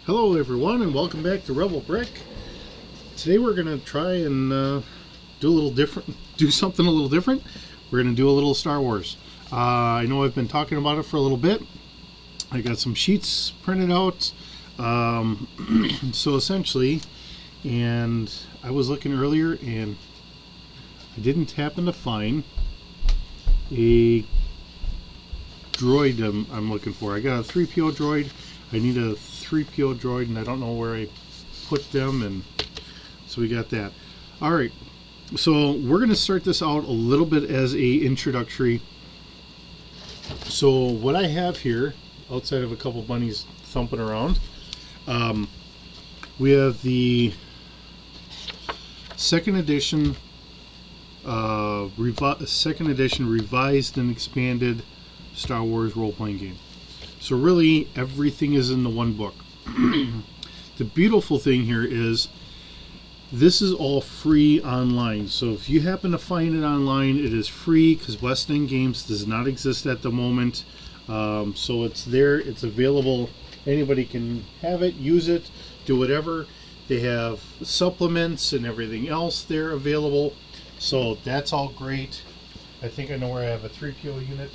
Hello everyone and welcome back to Rebel Brick. Today we're going to try and do something a little different. We're going to do a little Star Wars. I know I've been talking about it for a little bit. I got some sheets printed out. So essentially, and I was looking earlier and I didn't happen to find a droid I'm looking for. I got a 3PO droid. I need a 3PO droid and I don't know where I put them, and so we got that. Alright, so we're going to start this out a little bit as a introductory. So what I have here, outside of a couple bunnies thumping around, we have the second edition revised and expanded Star Wars role-playing game. So really everything is in the one book. The beautiful thing here is this is all free online. So if you happen to find it online, it is free because West End Games does not exist at the moment. So it's there, it's available. Anybody can have it, use it, do whatever. They have supplements and everything else there available. So that's all great. I think I know where I have a 3PO unit,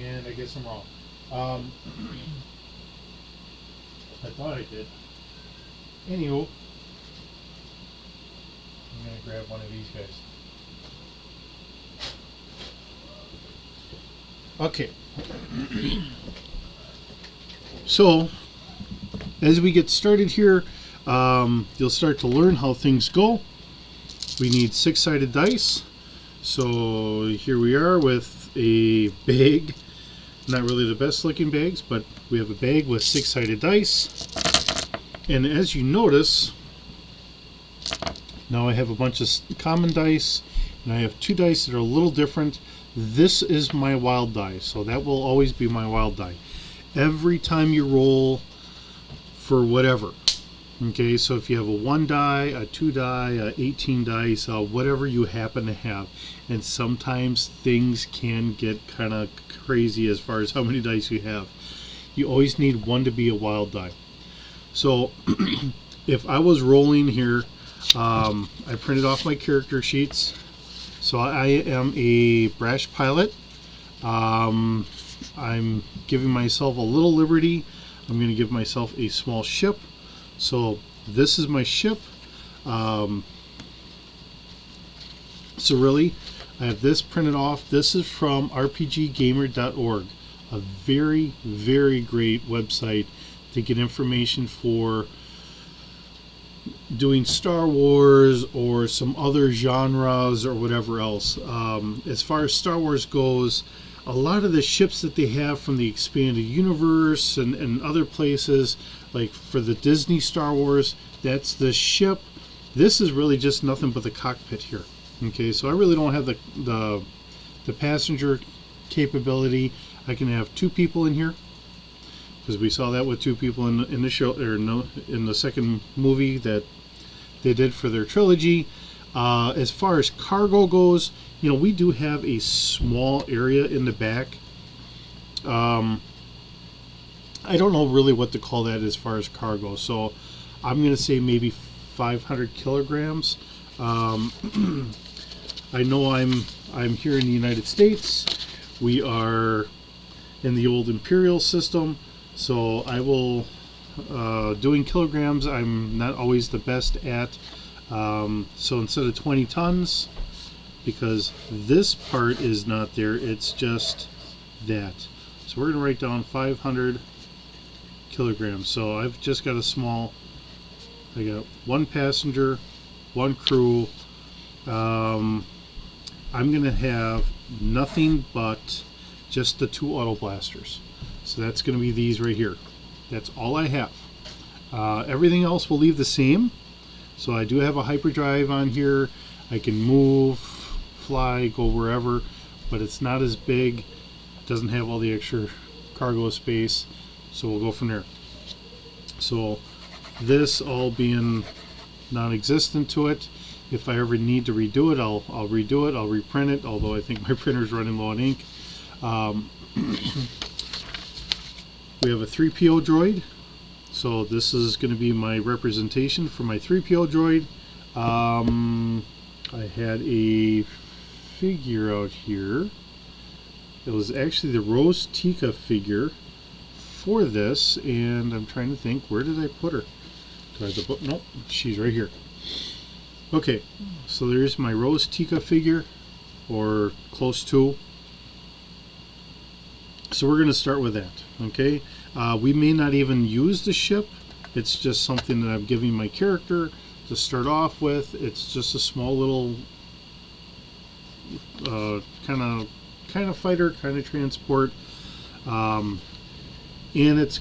and I guess I'm wrong. I thought I did. Anywho, I'm going to grab one of these guys. Okay. So, as we get started here, you'll start to learn how things go. We need 6-sided dice. So here we are with a bag. Not really the best looking bags, but we have a bag with 6-sided dice. And as you notice, now I have a bunch of common dice, and I have 2 dice that are a little different. This is my wild die, so that will always be my wild die. Every time you roll for whatever. Okay, so if you have a 1 die, a 2 die, a 18 dice, whatever you happen to have. And sometimes things can get kind of crazy as far as how many dice you have. You always need 1 to be a wild die. So if I was rolling here, I printed off my character sheets. So I am a brash pilot. I'm giving myself a little liberty. I'm going to give myself a small ship. So this is my ship. So really, I have this printed off. This is from rpggamer.org, a very, very great website to get information for doing Star Wars or some other genres or whatever else. As far as Star Wars goes, a lot of the ships that they have from the expanded universe and other places, like for the Disney Star Wars, that's the ship. This is really just nothing but the cockpit here. Okay, so I really don't have the passenger capability. I can have 2 people in here, because we saw that with 2 people in the show, or no, in the second movie that they did for their trilogy. As far as cargo goes, you know, we do have a small area in the back. I don't know really what to call that as far as cargo, so I'm going to say maybe 500 kilograms. I know I'm here in the United States. We are in the old Imperial system, so I will, doing kilograms, I'm not always the best at. So instead of 20 tons, because this part is not there, it's just that. So we're going to write down 500 kilograms. So I've just got a small, I got 1 passenger, 1 crew. I'm going to have nothing but just the 2 auto blasters. So that's going to be these right here. That's all I have. Everything else will leave the same. So I do have a hyperdrive on here. I can move, fly, go wherever, but it's not as big. It doesn't have all the extra cargo space. So we'll go from there. So this all being non-existent to it. If I ever need to redo it, I'll redo it. I'll reprint it, although I think my printer's running low on ink. We have a 3PO droid. So this is going to be my representation for my 3PO droid. I had a figure out here. It was actually the Rose Tika figure for this, and I'm trying to think, where did I put her? Do I have the book? Nope, she's right here. Okay, so there's my Rose Tika figure, or close to. So we're going to start with that, okay? We may not even use the ship. It's just something that I'm giving my character to start off with. It's just a small little kind of fighter, kind of transport, and it's,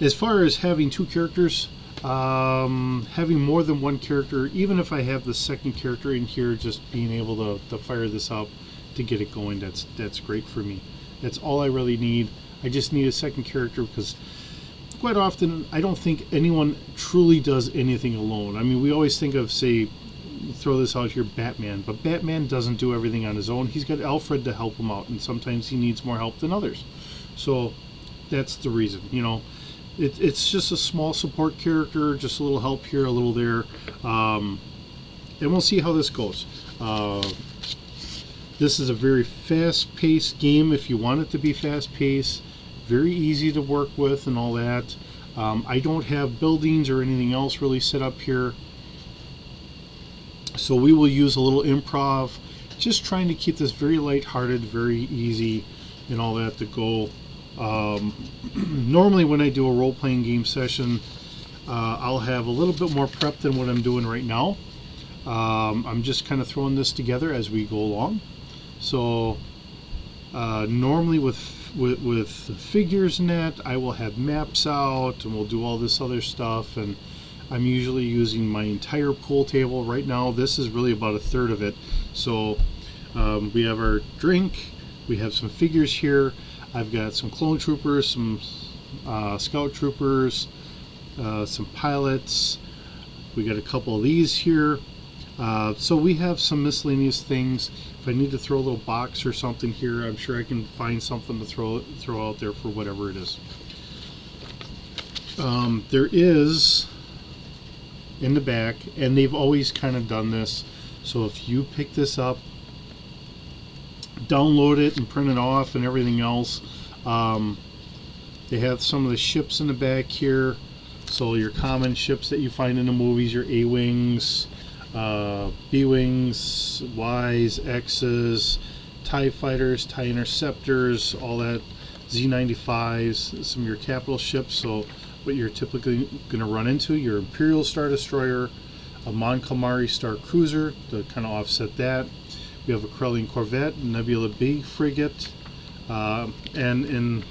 as far as having two characters, having more than one character, even if I have the second character in here, just being able to fire this up to get it going, that's great for me. That's all I really need. I just need a second character because quite often I don't think anyone truly does anything alone. I mean, we always think of, say, throw this out here, Batman, but Batman doesn't do everything on his own. He's got Alfred to help him out, and sometimes he needs more help than others. So that's the reason, you know. It's just a small support character, just a little help here, a little there, and we'll see how this goes. This is a very fast-paced game if you want it to be fast-paced, very easy to work with and all that. I don't have buildings or anything else really set up here, so we will use a little improv, just trying to keep this very light-hearted, very easy and all that to go. Normally when I do a role-playing game session, I'll have a little bit more prep than what I'm doing right now. I'm just kind of throwing this together as we go along. So normally with figures and that, I will have maps out and we'll do all this other stuff, and I'm usually using my entire pool table. Right now this is really about a third of it. So we have our drink, we have some figures here, I've got some clone troopers, some scout troopers, some pilots, we got a couple of these here. So we have some miscellaneous things. If I need to throw a little box or something here, I'm sure I can find something to throw out there for whatever it is. There is in the back, and they've always kind of done this, so if you pick this up, download it and print it off and everything else, they have some of the ships in the back here, so your common ships that you find in the movies, your A-Wings, B-Wings, Ys, X's, TIE Fighters, TIE Interceptors, all that, Z-95s, some of your capital ships, so what you're typically going to run into, your Imperial Star Destroyer, a Mon Calamari Star Cruiser to kind of offset that. We have a Corellian Corvette, Nebula B frigate, and in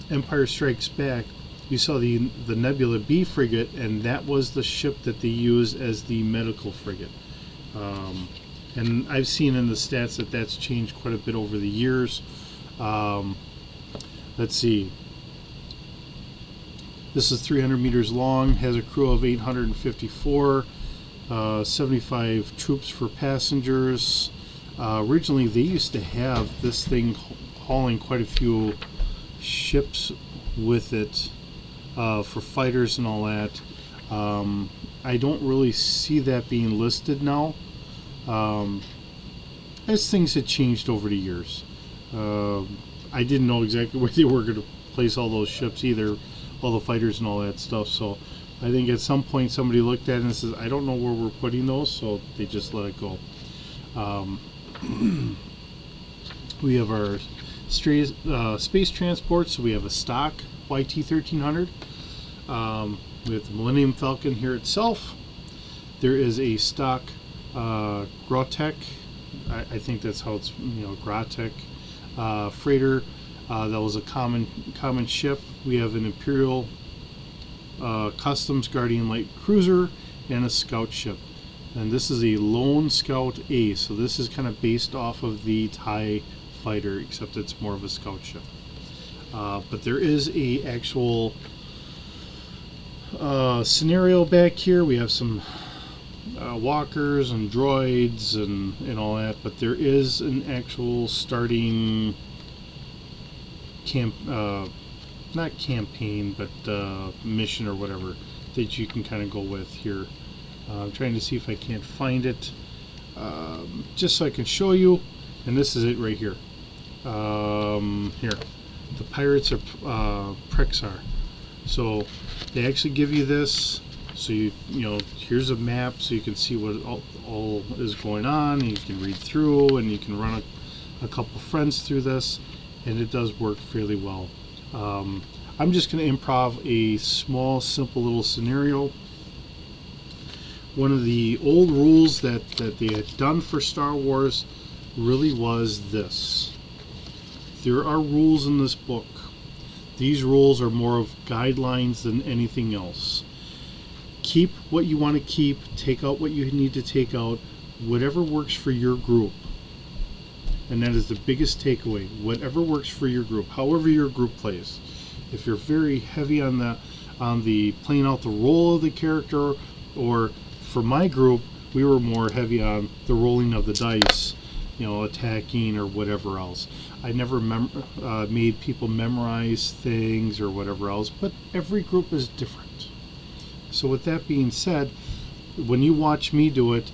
Empire Strikes Back, you saw the Nebula B frigate, and that was the ship that they used as the medical frigate. And I've seen in the stats that that's changed quite a bit over the years. Let's see. This is 300 meters long, has a crew of 854, 75 troops for passengers. Originally, they used to have this thing hauling quite a few ships with it for fighters and all that. I don't really see that being listed now, as things had changed over the years. I didn't know exactly where they were going to place all those ships either, all the fighters and all that stuff, so I think at some point somebody looked at it and says, I don't know where we're putting those, so they just let it go. We have our space transport, so we have a stock YT-1300. We have the Millennium Falcon here itself. There is a stock Grotek, I think that's how it's, Grotek freighter. That was a common ship. We have an Imperial Customs Guardian Light Cruiser and a scout ship. And this is a Lone Scout A, so this is kind of based off of the TIE fighter, except it's more of a scout ship. But there is a actual scenario back here. We have some walkers and droids and all that, but there is an actual starting not campaign, but mission or whatever that you can kind of go with here. I'm trying to see if I can't find it, just so I can show you. And this is it right here. Here, the Pirates of Prexar. So they actually give you this. So you know, here's a map, so you can see what all is going on. And you can read through, and you can run a couple friends through this, and it does work fairly well. I'm just going to improv a small, simple little scenario. One of the old rules that they had done for Star Wars really was this. There are rules in this book. These rules are more of guidelines than anything else. Keep what you want to keep, take out what you need to take out, whatever works for your group. And that is the biggest takeaway. Whatever works for your group, however your group plays. If you're very heavy on the playing out the role of the character, or for my group, we were more heavy on the rolling of the dice, you know, attacking or whatever else. I never made people memorize things or whatever else, but every group is different. So with that being said, when you watch me do it,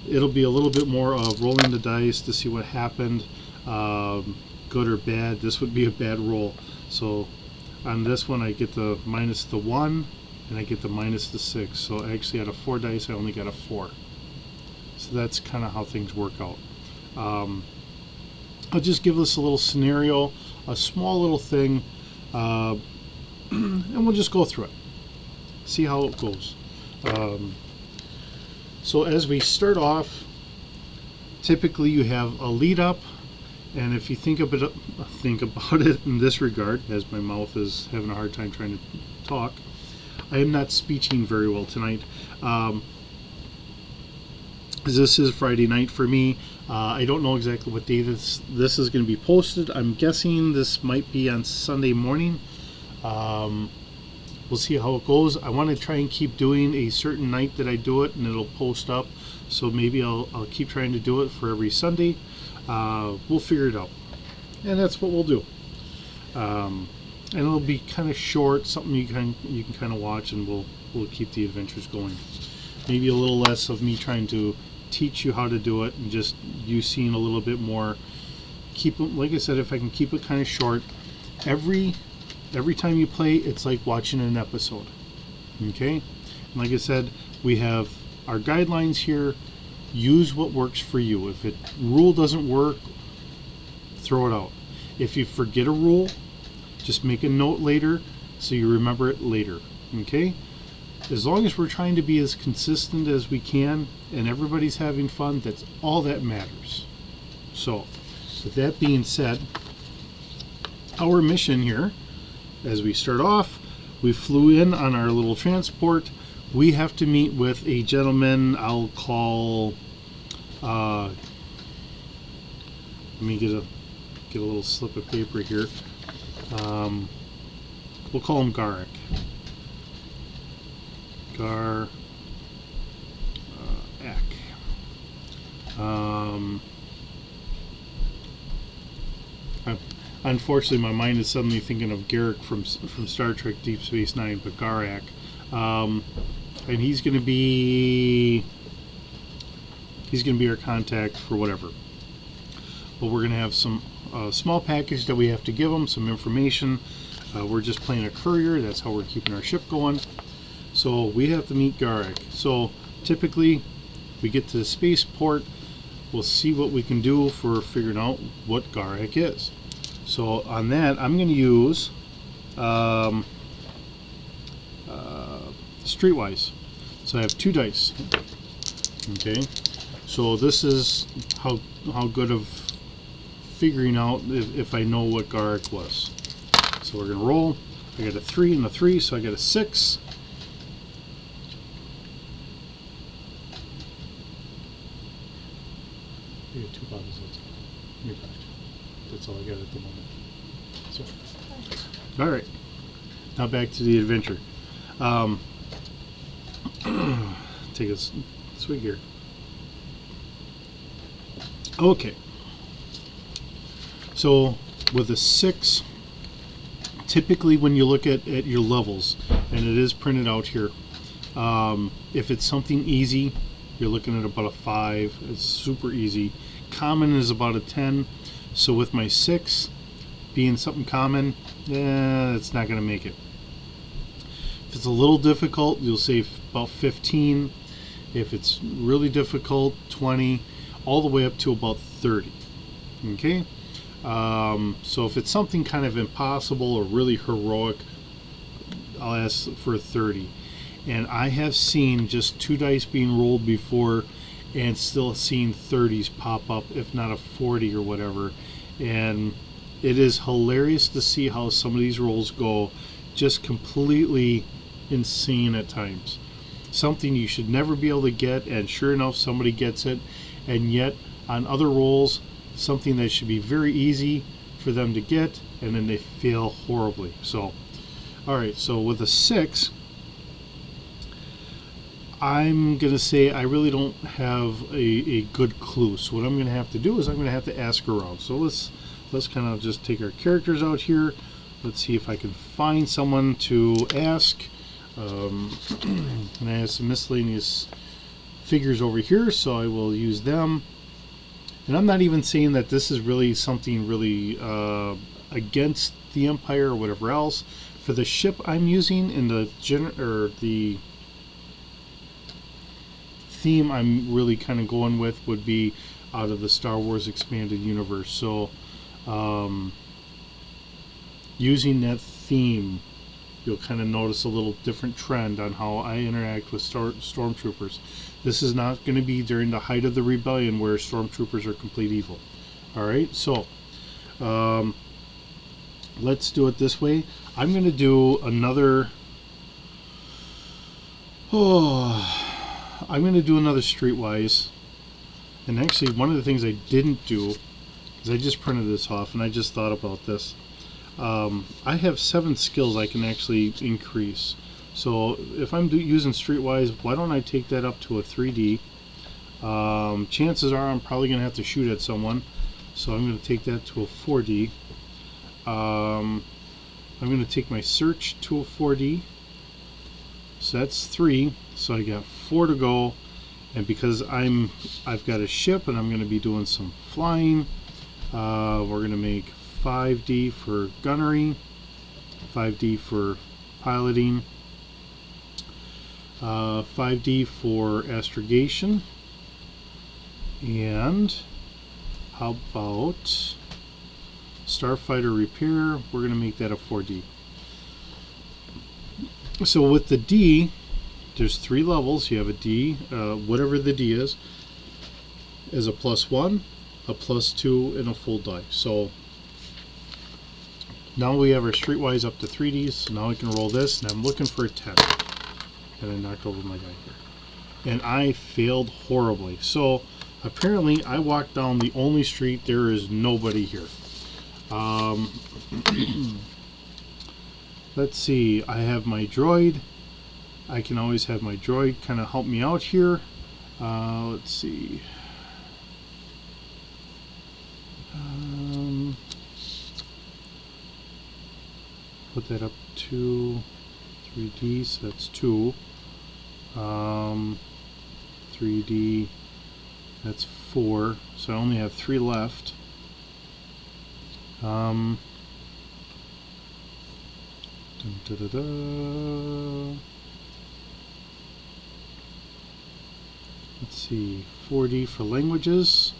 it'll be a little bit more of rolling the dice to see what happened, good or bad. This would be a bad roll. So on this one, I get the minus the 1, and I get the minus the 6. So actually out of 4 dice, I only got a 4. So that's kind of how things work out. I'll just give us a little scenario, a small little thing, and we'll just go through it. See how it goes. So as we start off, typically you have a lead up, and if you think about it in this regard, as my mouth is having a hard time trying to talk, I am not speeching very well tonight. This is Friday night for me. I don't know exactly what day this is going to be posted. I'm guessing this might be on Sunday morning. We'll see how it goes. I want to try and keep doing a certain night that I do it, and it'll post up. So maybe I'll keep trying to do it for every Sunday. We'll figure it out, and that's what we'll do. And it'll be kind of short, something you can kind of watch, and we'll keep the adventures going. Maybe a little less of me trying to teach you how to do it, and just you seeing a little bit more. Keep it, like I said, if I can keep it kind of short. Every time you play, it's like watching an episode. Okay? And like I said, we have our guidelines here. Use what works for you. If a rule doesn't work, throw it out. If you forget a rule, just make a note later so you remember it later. Okay? As long as we're trying to be as consistent as we can and everybody's having fun, that's all that matters. So, with that being said, our mission here, as we start off, we flew in on our little transport. We have to meet with a gentleman I'll call, let me get a little slip of paper here. We'll call him Garak. Unfortunately, my mind is suddenly thinking of Garak from Star Trek Deep Space Nine, but Garak. And he's going to be our contact for whatever. But we're going to have some small package that we have to give him, some information. We're just playing a courier. That's how we're keeping our ship going. So we have to meet Garak. So typically, we get to the spaceport. We'll see what we can do for figuring out what Garak is. So on that, I'm going to use Streetwise. So I have 2 dice. Okay. So this is how good of figuring out if I know what Garak was. So we're going to roll. I got a 3 and a 3, so I got a 6. I got 2 bottles. That's all I got at the moment. So, all right. Now back to the adventure. Take a Swig here. Okay. So with a 6, typically when you look at your levels, and it is printed out here, if it's something easy, you're looking at about a 5. It's super easy. Common is about a 10. So with my 6 being something common, it's not going to make it. If it's a little difficult, you'll say about 15. If it's really difficult, 20, all the way up to about 30. Okay? So if it's something kind of impossible or really heroic, I'll ask for a 30. And I have seen just 2 dice being rolled before and still seen 30s pop up, if not a 40 or whatever. And it is hilarious to see how some of these rolls go just completely insane at times. Something you should never be able to get, and sure enough somebody gets it. And yet on other rolls, something that should be very easy for them to get, and then they fail horribly. So alright, so with a 6, I'm going to say I really don't have a good clue. So what I'm going to have to do is I'm going to have to ask around. So let's kind of just take our characters out here. Let's see if I can find someone to ask. And I have some miscellaneous figures over here, so I will use them. And I'm not even saying that this is really something really against the Empire or whatever else. For the ship I'm using in the theme I'm really kind of going with would be out of the Star Wars expanded universe. So using that theme, you'll kind of notice a little different trend on how I interact with stormtroopers. This is not going to be during the height of the rebellion where stormtroopers are complete evil. Alright, so let's do it this way. I'm going to do another Streetwise. And actually one of the things I didn't do is I just printed this off, and I just thought about this. I have 7 skills I can actually increase. So if I'm using Streetwise, why don't I take that up to a 3D? Chances are I'm probably going to have to shoot at someone, so I'm going to take that to a 4D. I'm going to take my search to a 4D. So that's 3. So I got 4 to go. And because I've got a ship and I'm going to be doing some flying, we're going to make 5D for gunnery, 5D for piloting, 5D for astrogation, and how about starfighter repair? We're going to make that a 4D. So with the D, there's 3 levels. You have a D, whatever the D is a +1, a +2, and a full die. So now we have our Streetwise up to 3Ds. So now I can roll this, and I'm looking for a 10. And I knocked over my guy here. And I failed horribly. So apparently I walked down the only street. There is nobody here. Let's see. I have my droid. I can always have my droid kind of help me out here. Let's see. Put that up to 3D, so that's 2. 3D, that's 4. So I only have 3 left. Dun, da, da, da. Let's see, 4D for languages.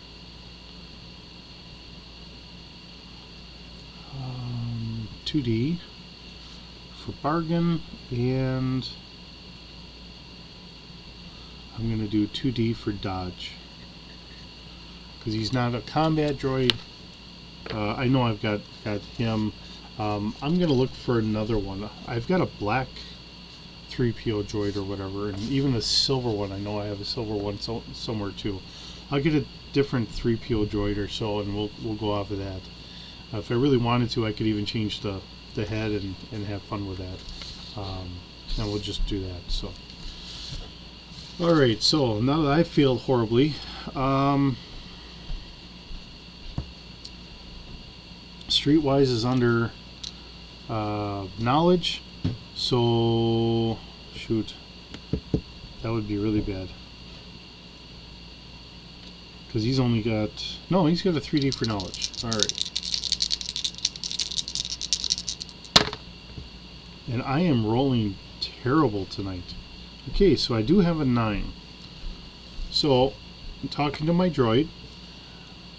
2D for bargain, and I'm going to do 2D for dodge because he's not a combat droid. I know I've got him. I'm going to look for another one. I've got a black 3PO droid or whatever, and even a silver one. I know I have a silver one somewhere too. I'll get a different 3PO droid or so, and we'll go off of that. If I really wanted to, I could even change the head and have fun with that. And we'll just do that. So All right, so now that I failed horribly, Streetwise is under knowledge, so shoot, that would be really bad. Because he's only got, no, he's got a 3D for knowledge. Alright. And I am rolling terrible tonight. Okay, so I do have a 9. So, I'm talking to my droid.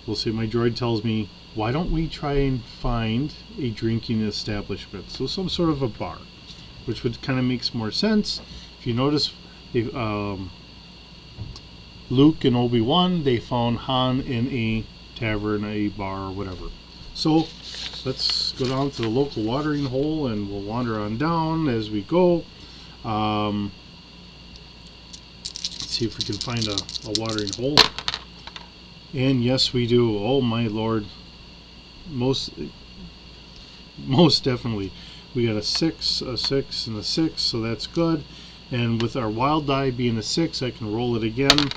We'll say my droid tells me, why don't we try and find a drinking establishment? So some sort of a bar, which would kind of makes more sense. If you notice, if, Luke and Obi-Wan, they found Han in a tavern, a bar, or whatever. So let's go down to the local watering hole and we'll wander on down as we go. Let's see if we can find a watering hole. And yes, we do. Oh my lord. Most definitely. We got a 6, a 6, and a 6, so that's good. And with our wild die being a 6, I can roll it again,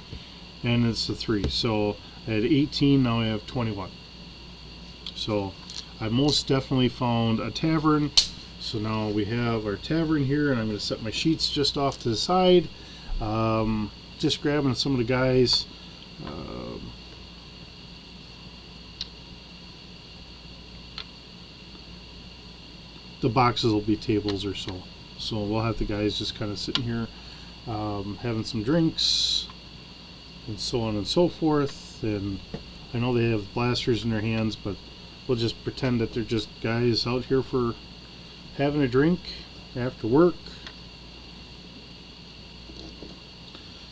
and it's a 3. So I had 18, now I have 21. So I most definitely found a tavern. So now we have our tavern here, and I'm going to set my sheets just off to the side. Just grabbing some of the guys. The boxes will be tables or so. So we'll have the guys just kind of sitting here having some drinks and so on and so forth. And I know they have blasters in their hands, but we'll just pretend that they're just guys out here for having a drink after work.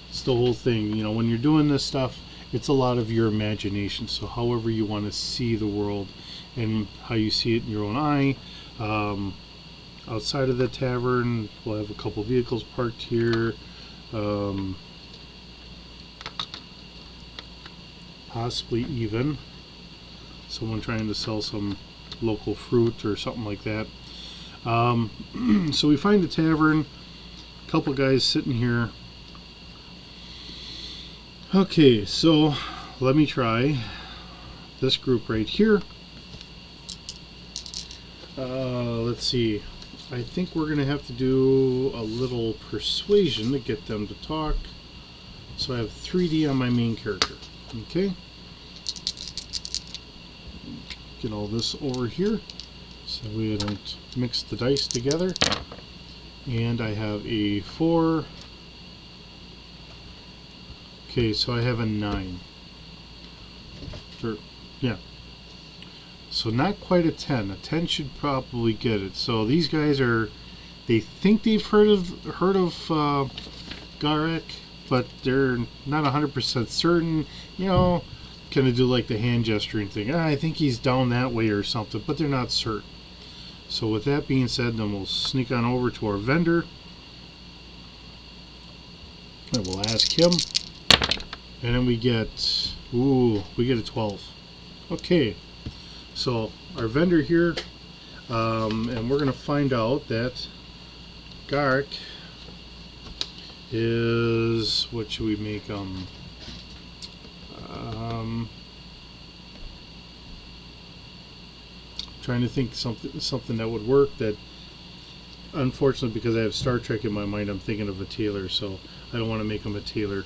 It's the whole thing, you know, when you're doing this stuff, it's a lot of your imagination. So however you want to see the world and how you see it in your own eye. Outside of the tavern, we'll have a couple vehicles parked here. Possibly even someone trying to sell some local fruit or something like that. So we find a tavern, a couple guys sitting here. Okay, so let me try this group right here. Let's see. I think we're going to have to do a little persuasion to get them to talk. So I have 3D on my main character. Okay. Get all this over here so we don't mix the dice together. And I have a 4. Okay, so I have a 9. Or, yeah. So not quite a 10. A 10 should probably get it. So these guys are, they think they've heard of Garak, but they're not 100% certain. You know, kind of do like the hand gesturing thing. I think he's down that way or something, but they're not certain. So with that being said, then we'll sneak on over to our vendor. And we'll ask him. And then we get, we get a 12. Okay. So our vendor here, and we're going to find out that Garak is, what should we make trying to think something that would work. That unfortunately, because I have Star Trek in my mind, I'm thinking of a tailor, so I don't want to make him a tailor.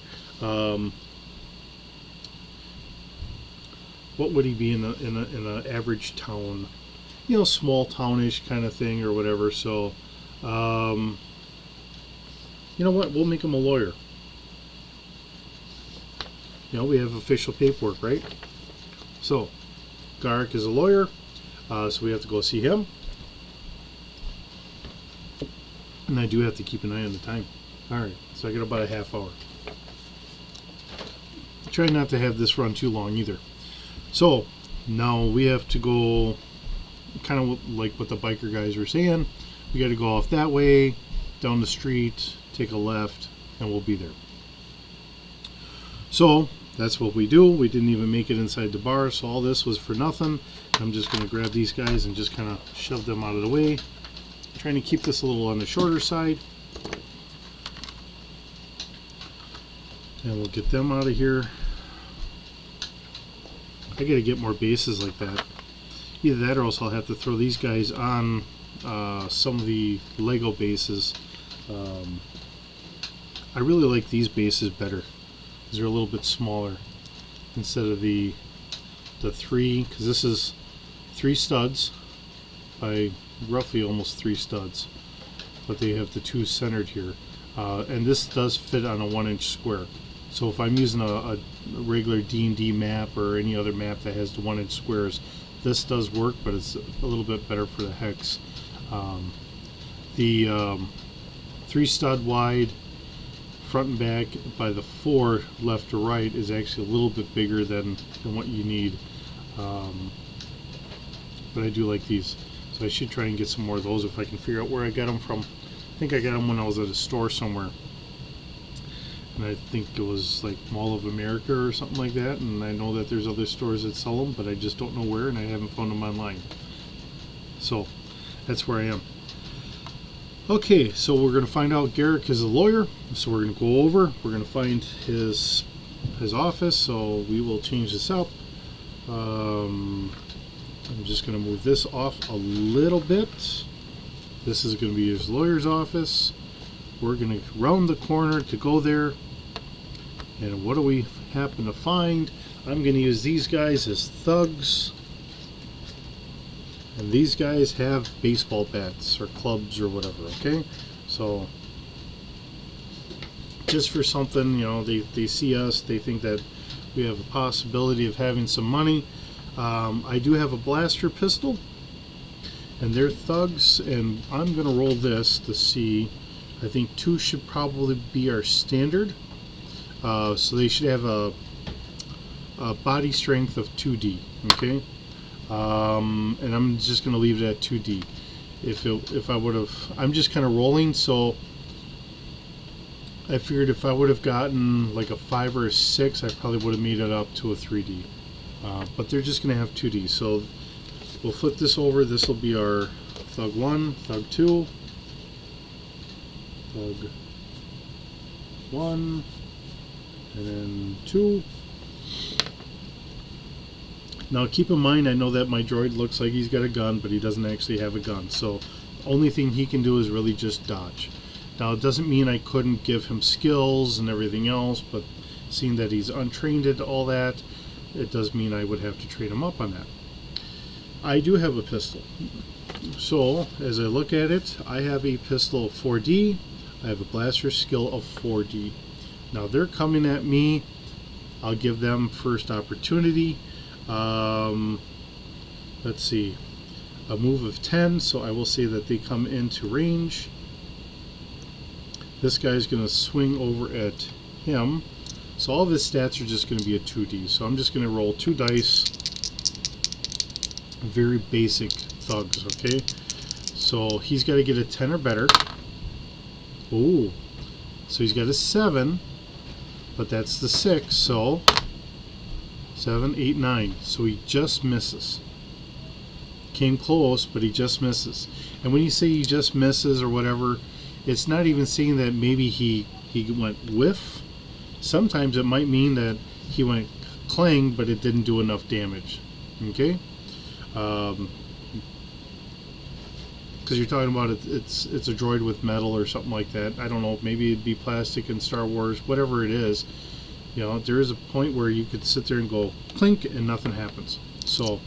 What would he be in an average town? You know, small townish kind of thing or whatever. So, you know what? We'll make him a lawyer. You know, we have official paperwork, right? So, Garak is a lawyer, so we have to go see him. And I do have to keep an eye on the time. Alright, so I got about a half hour. Try not to have this run too long either. So now we have to go kind of like what the biker guys were saying. We got to go off that way, down the street, take a left, and we'll be there. So that's what we do. We didn't even make it inside the bar, so all this was for nothing. I'm just going to grab these guys and just kind of shove them out of the way. Trying to keep this a little on the shorter side. And we'll get them out of here. I gotta get more bases like that. Either that or else I'll have to throw these guys on some of the Lego bases. I really like these bases better because they're a little bit smaller instead of the 3, because this is 3 studs by roughly almost 3 studs, but they have the 2 centered here, and this does fit on a 1-inch square. So if I'm using a regular D&D map or any other map that has the 1-inch squares, this does work, but it's a little bit better for the hex. The 3 stud wide front and back by the 4 left to right is actually a little bit bigger than what you need, but I do like these, so I should try and get some more of those if I can figure out where I got them from. I think I got them when I was at a store somewhere, and I think it was like Mall of America or something like that, and I know that there's other stores that sell them, but I just don't know where, and I haven't found them online. So that's where I am. Okay, so we're going to find out Garrick is a lawyer, so we're going to go over, we're going to find his office, so we will change this up. I'm just going to move this off a little bit. This is going to be his lawyer's office. We're going to round the corner to go there, and what do we happen to find? I'm going to use these guys as thugs. And these guys have baseball bats or clubs or whatever, okay? So, just for something, you know, they see us, they think that we have a possibility of having some money. I do have a blaster pistol, and they're thugs, and I'm going to roll this to see. I think 2 should probably be our standard. So they should have a body strength of 2D, okay? And I'm just going to leave it at 2D. If I would have, I'm just kind of rolling, so I figured if I would have gotten like a 5 or a 6, I probably would have made it up to a 3D. But they're just going to have 2D, so we'll flip this over. This will be our Thug 1, Thug 2, Thug 1, and then 2. Now keep in mind, I know that my droid looks like he's got a gun, but he doesn't actually have a gun, so the only thing he can do is really just dodge. Now it doesn't mean I couldn't give him skills and everything else, but seeing that he's untrained at all that, it does mean I would have to train him up on that. I do have a pistol, so as I look at it, I have a pistol of 4D, I have a blaster skill of 4D. Now they're coming at me, I'll give them first opportunity. Let's see, a move of 10, so I will say that they come into range. This guy's going to swing over at him, so all of his stats are just going to be a 2D, so I'm just going to roll 2 dice, very basic thugs, okay? So he's got to get a 10 or better. Ooh, so he's got a 7, but that's the 6, so 7, 8, 9. So he just misses. Came close, but he just misses. And when you say he just misses or whatever, it's not even saying that maybe he went whiff. Sometimes it might mean that he went clang, but it didn't do enough damage. Okay? Because you're talking about it's a droid with metal or something like that. I don't know. Maybe it'd be plastic in Star Wars. Whatever it is. You know, there is a point where you could sit there and go clink and nothing happens. So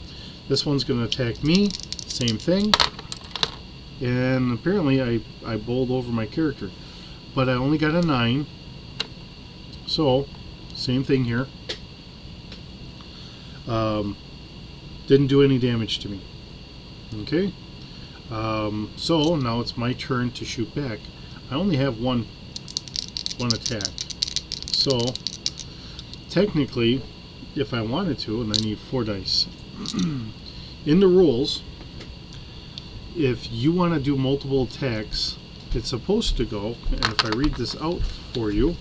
this one's going to attack me, same thing, and apparently I bowled over my character, but I only got a 9, so same thing here. Didn't do any damage to me. Okay, so now it's my turn to shoot back. I only have one attack, so technically, if I wanted to, and I need 4 dice, in the rules, if you want to do multiple attacks, it's supposed to go, and if I read this out for you,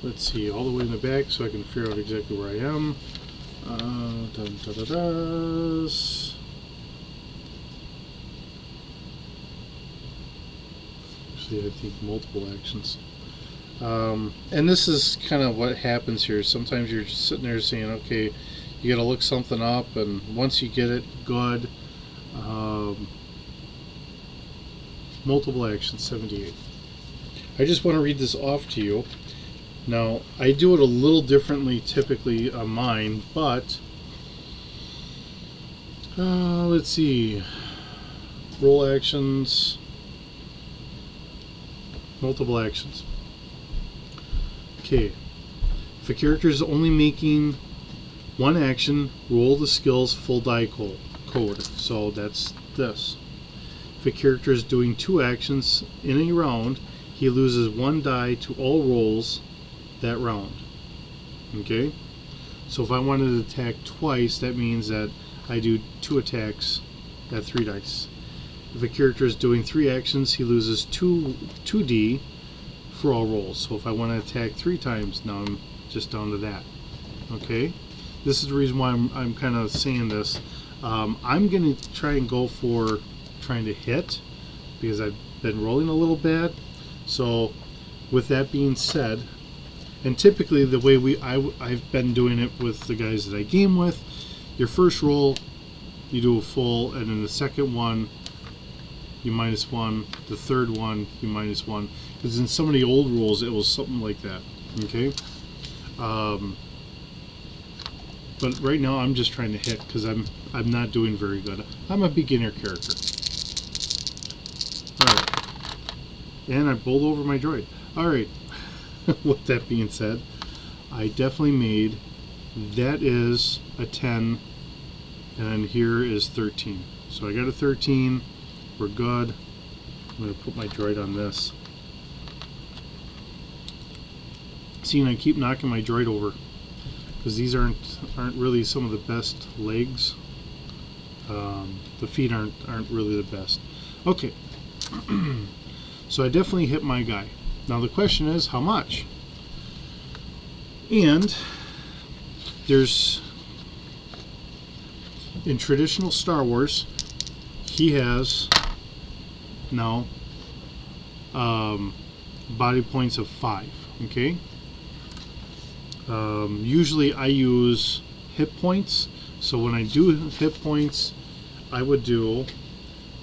let's see, all the way in the back so I can figure out exactly where I am. actually, I think multiple actions. And this is kind of what happens here. Sometimes you're just sitting there saying, okay, you got to look something up, and once you get it, good. Multiple actions, 78. I just want to read this off to you. Now, I do it a little differently typically on mine, but let's see. Roll actions, multiple actions. Okay, if a character is only making one action, roll the skill's full die code. So that's this. If a character is doing two actions in a round, he loses one die to all rolls that round. Okay? So if I wanted to attack twice, that means that I do two attacks at 3 dice. If a character is doing 3 actions, he loses 2d for all rolls. So if I want to attack 3 times, now I'm just down to that. Okay? This is the reason why I'm kind of saying this. I'm going to try and go for trying to hit, because I've been rolling a little bad. So with that being said, and typically the way I've been doing it with the guys that I game with, your first roll you do a full, and then the second one you -1, the third one you -1, because in some of the old rules it was something like that. Okay, but right now I'm just trying to hit because I'm not doing very good. I'm a beginner character. Alright, and I bowled over my droid. Alright, with that being said, I definitely made, that is a 10, and then here is 13. So I got a 13, we're good. I'm going to put my droid on this. See, and I keep knocking my droid over, because these aren't really some of the best legs. The feet aren't really the best. Okay, so I definitely hit my guy. Now the question is, how much? And there's, in traditional Star Wars, he has now body points of 5. Okay. Usually I use hit points. So when I do hit points, I would do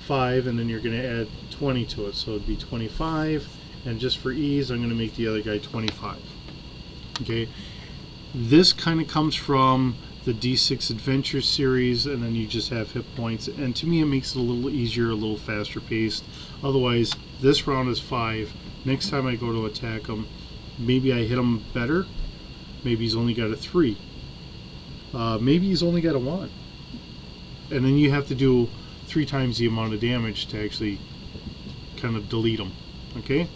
5, and then you're going to add 20 to it. So it'd be 25. And just for ease, I'm going to make the other guy 25. Okay. This kind of comes from the D6 Adventure series, and then you just have hit points, and to me it makes it a little easier, a little faster paced. Otherwise, this round is 5. Next time I go to attack him, maybe I hit him better, maybe he's only got a 3, maybe he's only got a 1, and then you have to do 3 times the amount of damage to actually kind of delete him. Okay,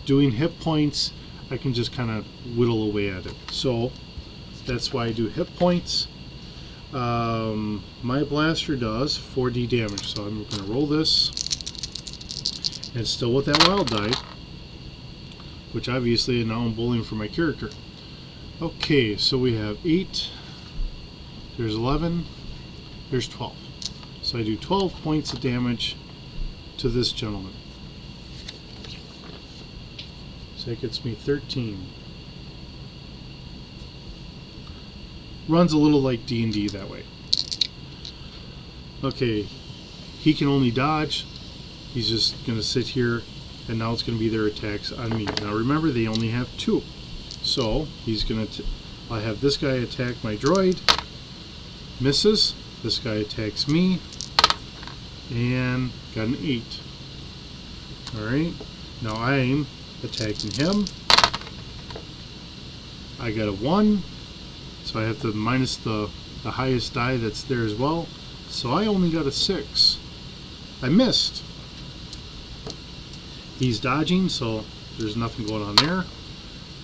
doing hit points, I can just kind of whittle away at it. So that's why I do hit points. My blaster does 4d damage, so I'm going to roll this, and still with that wild die, which obviously now I'm bowling for my character. Okay, so we have 8, there's 11, there's 12. So I do 12 points of damage to this gentleman. So that gets me 13. Runs a little like D&D that way. Okay, he can only dodge. He's just going to sit here, and now it's going to be their attacks on me. Now remember, they only have 2. So he's going to, I have this guy attack my droid, misses. This guy attacks me, and got an 8. Alright, now I'm attacking him. I got a 1. So I have to minus the highest die that's there as well. So I only got a 6. I missed. He's dodging, so there's nothing going on there.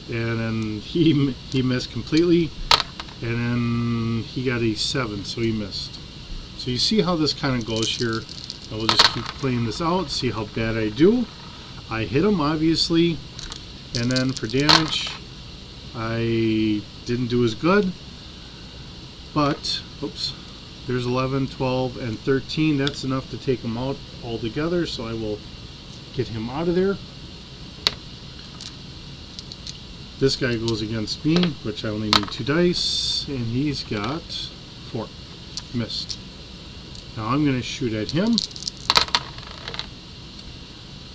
And then he missed completely. And then he got a 7, so he missed. So you see how this kind of goes here. I will just keep playing this out, see how bad I do. I hit him, obviously. And then for damage, I didn't do as good, but oops, there's 11, 12, and 13. That's enough to take them out altogether, so I will get him out of there. This guy goes against me, which I only need 2 dice, and he's got 4. Missed. Now I'm going to shoot at him.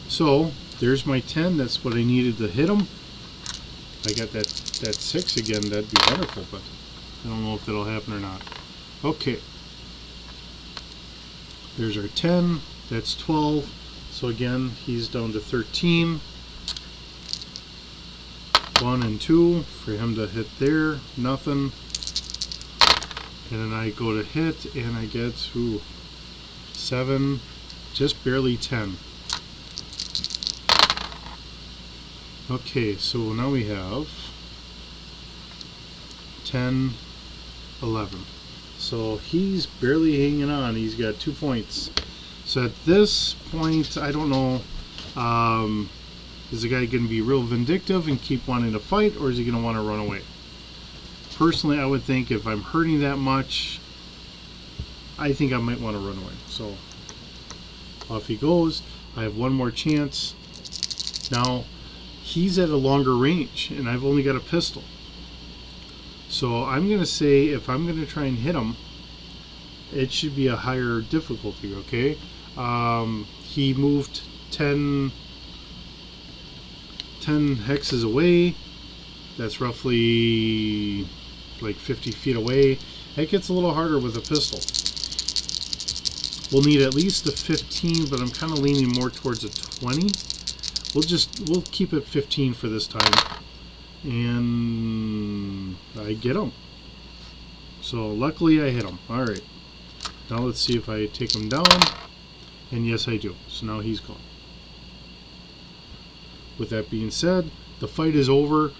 So there's my 10. That's what I needed to hit him. If I got that 6 again, that'd be wonderful, but I don't know if that'll happen or not. Okay. There's our 10. That's 12. So again, he's down to 13. 1 and 2 for him to hit there. Nothing. And then I go to hit and I get 7. Just barely 10. Okay, so now we have 10, 11. So he's barely hanging on. He's got 2 points. So at this point, I don't know, is the guy going to be real vindictive and keep wanting to fight, or is he going to want to run away? Personally, I would think if I'm hurting that much, I think I might want to run away. So off he goes. I have 1 more chance. Now, he's at a longer range, and I've only got a pistol. So I'm going to say if I'm going to try and hit him, it should be a higher difficulty, okay? He moved 10 hexes away. That's roughly like 50 feet away. It gets a little harder with a pistol. We'll need at least a 15, but I'm kind of leaning more towards a 20. We'll keep it 15 for this time. And I get him. So luckily I hit him. Alright. Now let's see if I take him down. And yes, I do. So now he's gone. With that being said, the fight is over.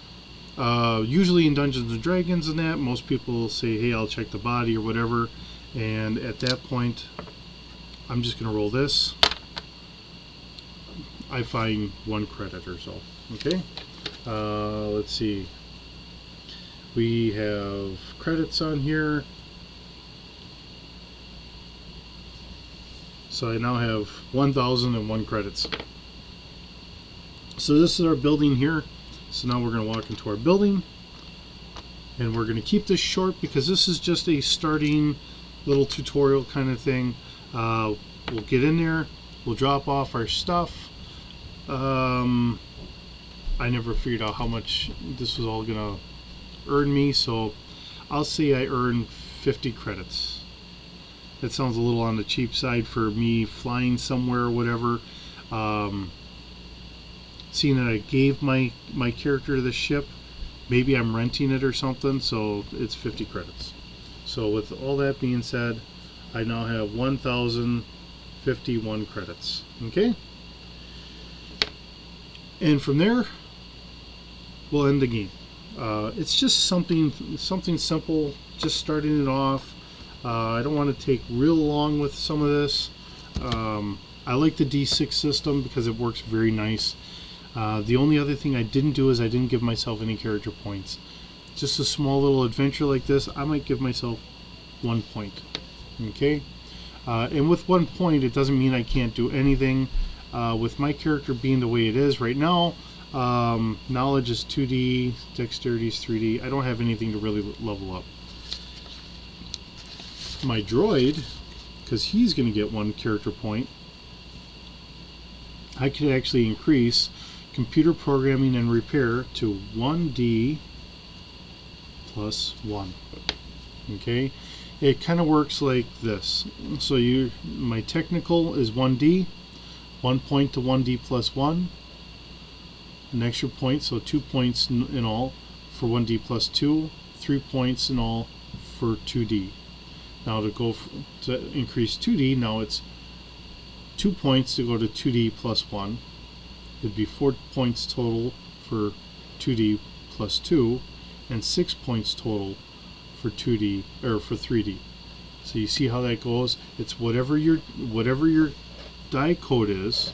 Usually in Dungeons and Dragons and that, most people say, hey, I'll check the body or whatever. And at that point, I'm just going to roll this. I find 1 credit or so. Okay? Let's see. We have credits on here. So I now have 1,001 credits. So this is our building here. So now we're going to walk into our building. And we're going to keep this short because this is just a starting little tutorial kind of thing. We'll get in there. We'll drop off our stuff. I never figured out how much this was all going to earn me. So I'll say I earned 50 credits. That sounds a little on the cheap side for me flying somewhere or whatever. Seeing that I gave my character the ship, maybe I'm renting it or something, so it's 50 credits. So with all that being said, I now have 1,051 credits. Okay? And from there, we'll end the game. It's just something simple, just starting it off. I don't want to take real long with some of this. I like the D6 system because it works very nice. The only other thing I didn't do is I didn't give myself any character points. Just a small little adventure like this, I might give myself 1 point. Okay? And with 1 point, it doesn't mean I can't do anything. With my character being the way it is right now, knowledge is 2D, dexterity is 3D. I don't have anything to really level up. My droid, because he's going to get 1 character point, I could actually increase computer programming and repair to 1D plus 1. Okay, it kind of works like this. So my technical is 1D, 1 point to 1D plus 1, an extra point, so 2 points in all for 1D plus 2, 3 points in all for 2D. Now to increase 2D, now it's 2 points to go to 2D plus 1. It'd be 4 points total for 2D plus 2, and 6 points total for 2D or for 3D. So you see how that goes? It's whatever your die code is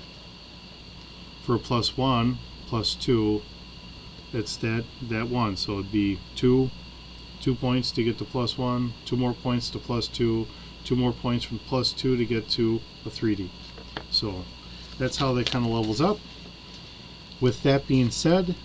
for a plus 1, plus 2. It's that 1. So it'd be 2 points to get to plus 1, 2 more points to plus 2, 2 more points from plus 2 to get to a 3D. So that's how that kind of levels up. With that being said,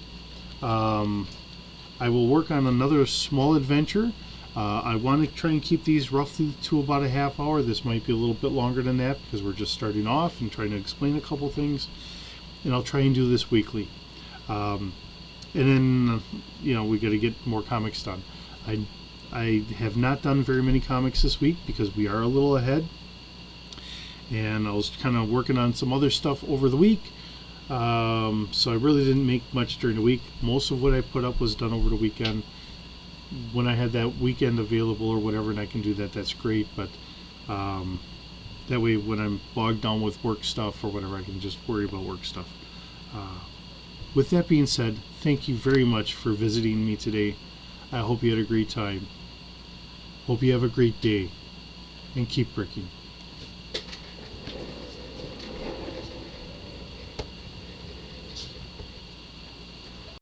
I will work on another small adventure. I want to try and keep these roughly to about a half hour. This might be a little bit longer than that because we're just starting off and trying to explain a couple things. And I'll try and do this weekly. And then, we got to get more comics done. I have not done very many comics this week because we are a little ahead. And I was kind of working on some other stuff over the week. So I really didn't make much during the week. Most of what I put up was done over the weekend. When I had that weekend available or whatever, and I can do that, that's great. But that way, when I'm bogged down with work stuff or whatever, I can just worry about work stuff. With that being said, thank you very much for visiting me today. I hope you had a great time. Hope you have a great day, and keep bricking.